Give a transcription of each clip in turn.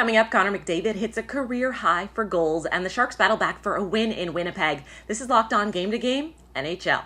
Coming up, Connor McDavid hits a career high for goals, and the Sharks battle back for a win in Winnipeg. This is Locked On Game to Game, NHL.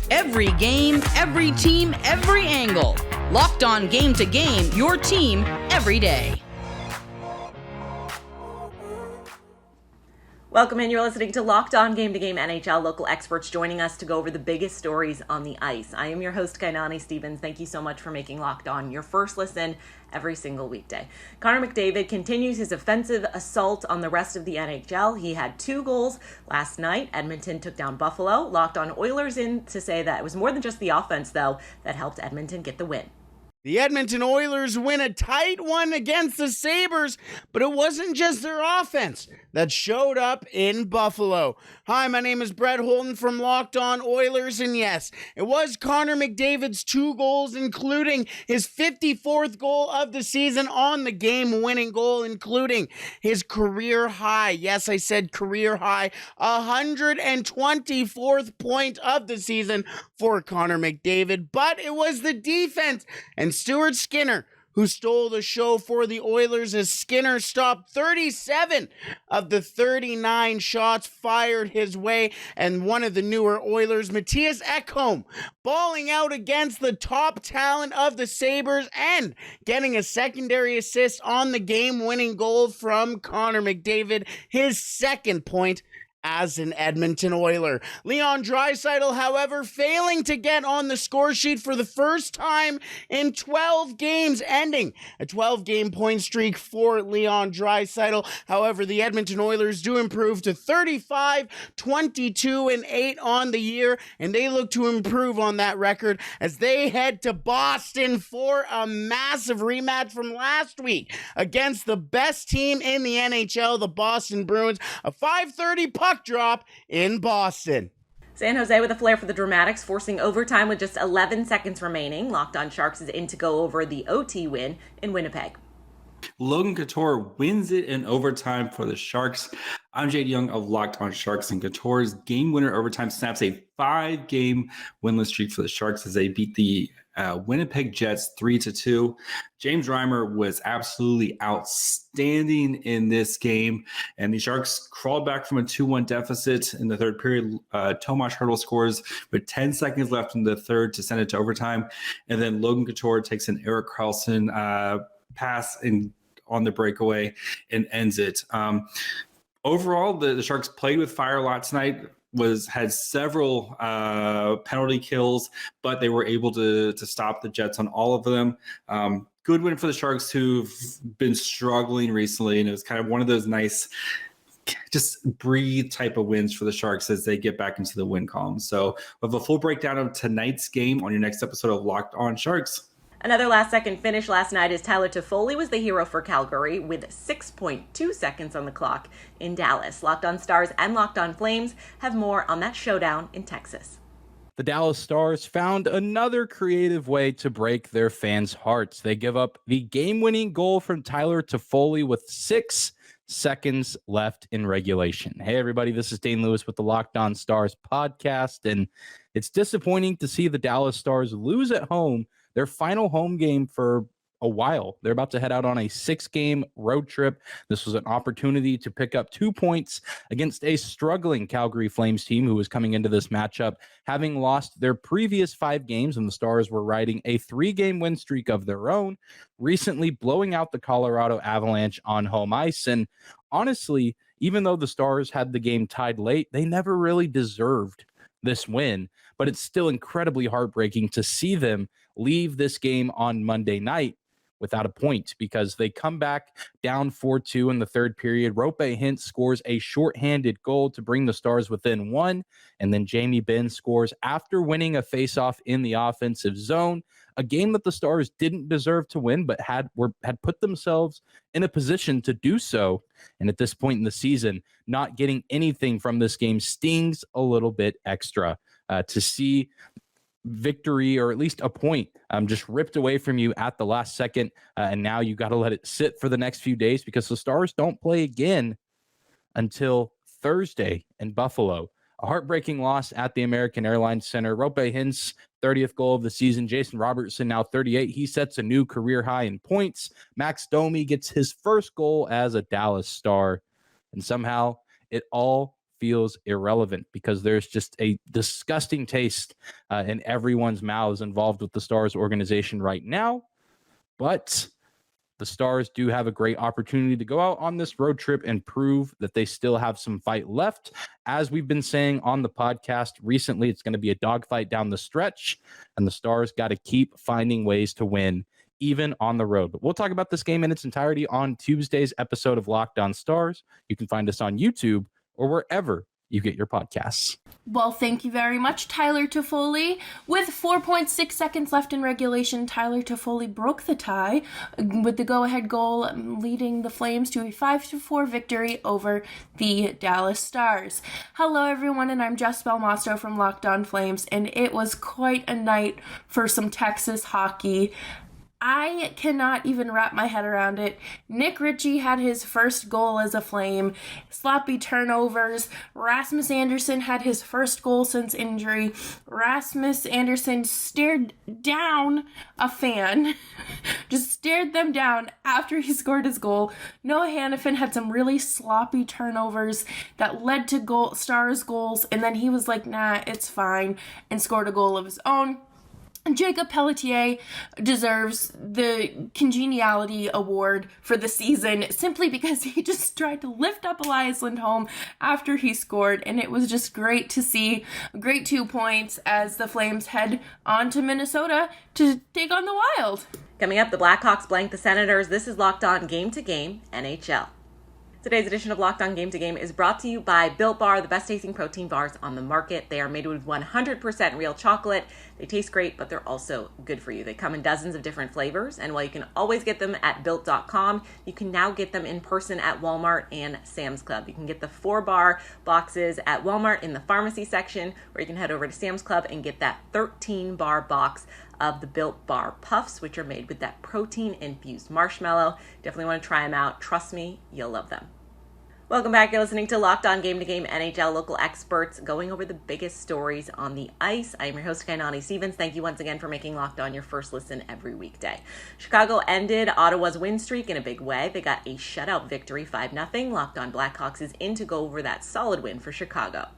Every game, every team, every angle. Locked On Game to Game, your team every day. Welcome in. You're listening to Locked On Game to Game NHL. Local experts joining us to go over the biggest stories on the ice. I am your host, Kainani Stevens. Thank you so much for making Locked On your first listen every single weekday. Connor McDavid continues his offensive assault on the rest of the NHL. He had 2 goals last night. Edmonton took down Buffalo. Locked On Oilers in to say that it was more than just the offense, though, that helped Edmonton get the win. The Edmonton Oilers win a tight one against the Sabres, but it wasn't just their offense that showed up in Buffalo. Hi, my name is Brett Holden from Locked On Oilers, and yes, it was Connor McDavid's 2 goals, including his 54th goal of the season on the game-winning goal, including his career high. Yes, I said career high, 124th point of the season for Connor McDavid, but it was the defense and Stuart Skinner who stole the show for the Oilers as Skinner stopped 37 of the 39 shots fired his way, and one of the newer Oilers, Mattias Ekholm, balling out against the top talent of the Sabres and getting a secondary assist on the game-winning goal from Connor McDavid, his second point as an Edmonton Oiler. Leon Draisaitl, however, failing to get on the score sheet for the first time in 12 games, ending a 12-game point streak for Leon Draisaitl. However, the Edmonton Oilers do improve to 35, 22, and 8 on the year, and they look to improve on that record as they head to Boston for a massive rematch from last week against the best team in the NHL, the Boston Bruins. A 5:30 puck drop in Boston. San Jose with a flair for the dramatics, forcing overtime with just 11 seconds remaining. Locked On Sharks is in to go over the OT win in Winnipeg. Logan Couture wins it in overtime for the Sharks. I'm Jade Young of Locked On Sharks, and Couture's game winner overtime snaps a 5-game winless streak for the Sharks as they beat the Winnipeg Jets 3-2. James Reimer was absolutely outstanding in this game, and the Sharks crawled back from a 2-1 deficit in the third period. Tomas Hertl scores with 10 seconds left in the third to send it to overtime, and then Logan Couture takes an Erik Karlsson pass on the breakaway and ends it. Overall, the Sharks played with fire a lot tonight. Had several penalty kills, but they were able to stop the Jets on all of them. Good win for the Sharks, who've been struggling recently, and it was kind of one of those nice just breathe type of wins for the Sharks as they get back into the win column. So we'll have a full breakdown of tonight's game on your next episode of Locked On Sharks. Another last-second finish last night as Tyler Toffoli was the hero for Calgary with 6.2 seconds on the clock in Dallas. Locked On Stars and Locked On Flames have more on that showdown in Texas. The Dallas Stars found another creative way to break their fans' hearts. They give up the game-winning goal from Tyler Toffoli with 6 seconds left in regulation. Hey, everybody, this is Dane Lewis with the Locked On Stars podcast, and it's disappointing to see the Dallas Stars lose at home, their final home game for a while. They're about to head out on a 6-game road trip. This was an opportunity to pick up 2 points against a struggling Calgary Flames team who was coming into this matchup having lost their previous 5 games, and the Stars were riding a 3-game win streak of their own, recently blowing out the Colorado Avalanche on home ice. And honestly, even though the Stars had the game tied late, they never really deserved this win, but it's still incredibly heartbreaking to see them leave this game on Monday night without a point, because they come back down 4-2 in the third period. Rope Hintz scores a shorthanded goal to bring the Stars within 1, and then Jamie Benn scores after winning a faceoff in the offensive zone, a game that the Stars didn't deserve to win, but had put themselves in a position to do so. And at this point in the season, not getting anything from this game stings a little bit extra. To see victory, or at least a point, just ripped away from you at the last second, and now you got to let it sit for the next few days, because the Stars don't play again until Thursday in Buffalo A heartbreaking loss at the American Airlines Center. Rope Hintz, 30th goal of the season. Jason Robertson, now 38. He sets a new career high in points. Max Domi gets his first goal as a Dallas Star. And somehow it all feels irrelevant because there's just a disgusting taste in everyone's mouths involved with the Stars organization right now. But the Stars do have a great opportunity to go out on this road trip and prove that they still have some fight left. As we've been saying on the podcast recently, it's going to be a dogfight down the stretch, and the Stars got to keep finding ways to win, even on the road. But we'll talk about this game in its entirety on Tuesday's episode of Locked On Stars. You can find us on YouTube or wherever you get your podcasts. Well, thank you very much, Tyler Toffoli. With 4.6 seconds left in regulation, Tyler Toffoli broke the tie with the go-ahead goal, leading the Flames to a 5-4 victory over the Dallas Stars. Hello, everyone, and I'm Jess Belmosto from Locked On Flames, and it was quite a night for some Texas hockey. I cannot even wrap my head around it. Nick Ritchie had his first goal as a Flame. Sloppy turnovers. Rasmus Andersson had his first goal since injury. Rasmus Andersson stared down a fan. Just stared them down after he scored his goal. Noah Hannafin had some really sloppy turnovers that led to Stars goals, and then he was like, nah, it's fine, and scored a goal of his own. Jacob Pelletier deserves the Congeniality Award for the season simply because he just tried to lift up Elias Lindholm after he scored, and it was just great to see a great 2 points as the Flames head on to Minnesota to take on the Wild. Coming up, the Blackhawks blank the Senators. This is Locked On Game to Game NHL. Today's edition of Locked On Game to Game is brought to you by Built Bar, the best tasting protein bars on the market. They are made with 100% real chocolate. They taste great, but they're also good for you. They come in dozens of different flavors, and while you can always get them at Built.com, you can now get them in person at Walmart and Sam's Club. You can get the 4-bar boxes at Walmart in the pharmacy section, or you can head over to Sam's Club and get that 13-bar box of the Built Bar Puffs, which are made with that protein-infused marshmallow. Definitely want to try them out. Trust me, you'll love them. Welcome back. You're listening to Locked On Game to Game NHL, local experts going over the biggest stories on the ice. I am your host, Kainani Stevens. Thank you once again for making Locked On your first listen every weekday. Chicago ended Ottawa's win streak in a big way. They got a shutout victory, 5-0. Locked On Blackhawks is in to go over that solid win for Chicago.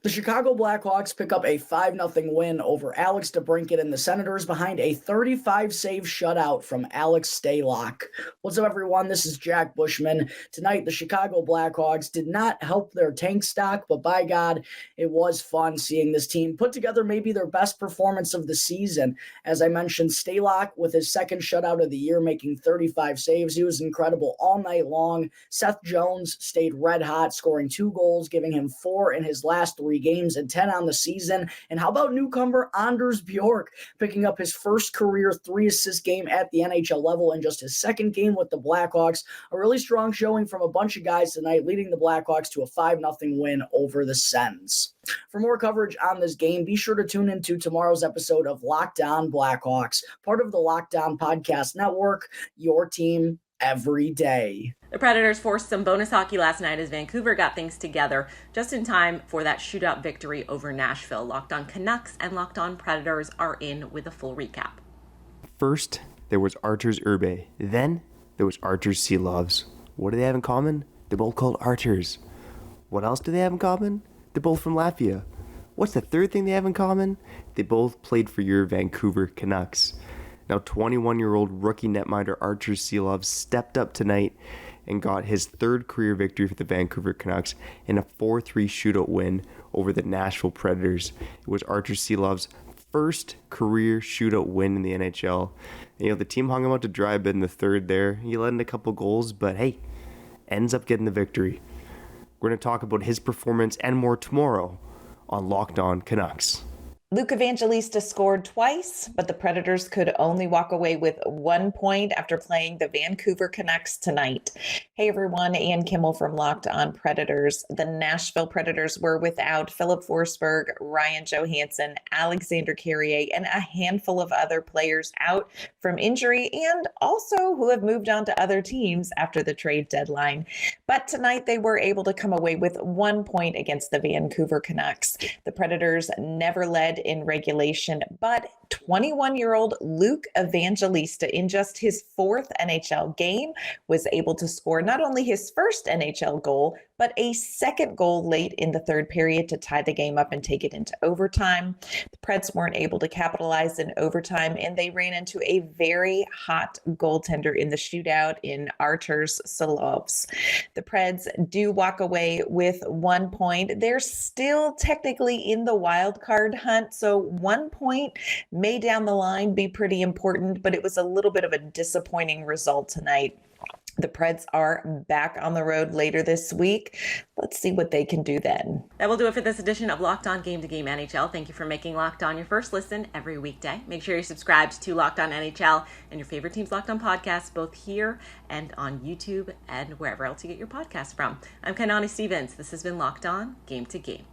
The Chicago Blackhawks pick up a 5-0 win over Alex DeBrincat and the Senators behind a 35-save shutout from Alex Stalock. What's up, everyone? This is Jack Bushman. Tonight, the Chicago Blackhawks did not help their tank stock, but by God, it was fun seeing this team put together maybe their best performance of the season. As I mentioned, Stalock with his second shutout of the year, making 35 saves. He was incredible all night long. Seth Jones stayed red hot, scoring 2 goals, giving him 4 in his last 3 games and 10 on the season. And how about newcomer Anders Bjork picking up his first career 3-assist game at the NHL level in just his second game with the Blackhawks? A really strong showing from a bunch of guys tonight, leading the Blackhawks to a 5-0 win over the Sens. For more coverage on this game, be sure to tune into tomorrow's episode of Locked On Blackhawks, part of the Locked On Podcast Network, your team every day. The Predators forced some bonus hockey last night as Vancouver got things together just in time for that shootout victory over Nashville. Locked On Canucks and Locked On Predators are in with a full recap. First, there was Arturs Urbe. Then, there was Arturs Seelovs. What do they have in common? They're both called Arturs. What else do they have in common? They're both from Latvia. What's the third thing they have in common? They both played for your Vancouver Canucks. Now, 21-year-old rookie netminder Arturs Seelovs stepped up tonight and got his third career victory for the Vancouver Canucks in a 4-3 shootout win over the Nashville Predators. It was Arturs Seelovs' first career shootout win in the NHL. You know, the team hung him out to dry a bit in the third there. He let in a couple goals, but hey, ends up getting the victory. We're going to talk about his performance and more tomorrow on Locked On Canucks. Luke Evangelista scored twice, but the Predators could only walk away with 1 point after playing the Vancouver Canucks tonight. Hey everyone, Ann Kimmel from Locked On Predators. The Nashville Predators were without Philip Forsberg, Ryan Johansson, Alexander Carrier, and a handful of other players out from injury and also who have moved on to other teams after the trade deadline. But tonight they were able to come away with 1 point against the Vancouver Canucks. The Predators never led in regulation, but 21-year-old Luke Evangelista, in just his fourth NHL game, was able to score not only his first NHL goal, but a second goal late in the third period to tie the game up and take it into overtime. The Preds weren't able to capitalize in overtime, and they ran into a very hot goaltender in the shootout in Arturs Silovs. The Preds do walk away with 1 point. They're still technically in the wild card hunt, so 1 point may down the line be pretty important, but it was a little bit of a disappointing result tonight. The Preds are back on the road later this week. Let's see what they can do then. That will do it for this edition of Locked On Game to Game NHL. Thank you for making Locked On your first listen every weekday. Make sure you're subscribed to Locked On NHL and your favorite team's Locked On podcasts, both here and on YouTube and wherever else you get your podcasts from. I'm Kainani Stevens. This has been Locked On Game to Game.